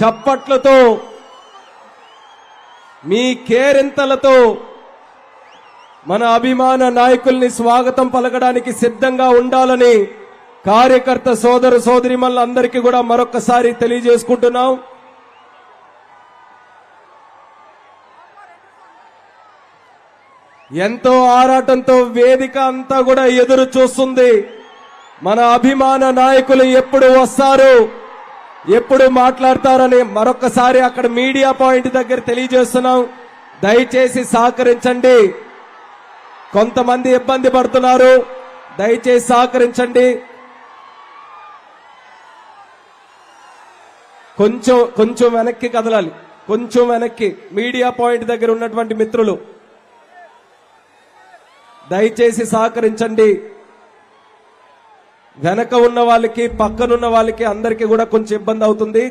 చప్పట్లతో మీ కేరింతలతో మన అభిమాన నాయకుల్ని స్వాగతం పలకడానికి సిద్ధంగా ఉండాలని కార్యకర్త సోదర సోదరీమణులందరికీ కూడా మరొకసారి తెలియజేసుకుంటున్నాం. ఎంతో ఆరాటంతో వేదిక అంతా కూడా ఎదురు చూస్తుంది. మన అభిమాన నాయకులు ఎప్పుడు వస్తారు, ఎప్పుడు మాట్లాడతారని మరొకసారి అక్కడ మీడియా పాయింట్ దగ్గర తెలియజేస్తున్నాం. దయచేసి సహకరించండి. కొంతమంది ఇబ్బంది పడుతున్నారు, దయచేసి సహకరించండి. కొంచెం వెనక్కి కదలాలి, కొంచెం వెనక్కి. మీడియా పాయింట్ దగ్గర ఉన్నటువంటి మిత్రులు దయచేసి సహకరించండి. వెనక ఉన్న వాళ్ళకి పక్కనున్న వాళ్ళకి అందరికీ కూడా కొంచెం ఇబ్బంది అవుతుంది.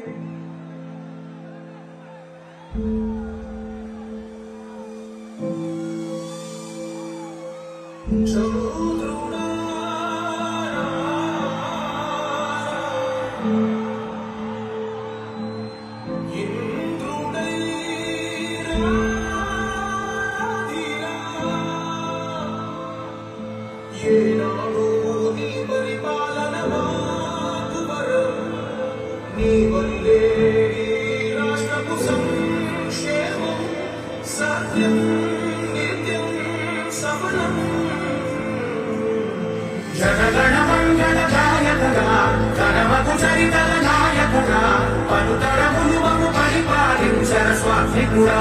జనగణ మంగళ గాయకుడా కనమకు చరితల నాయకుడా పలుతరములు పరిపాలించర స్వామికుడా.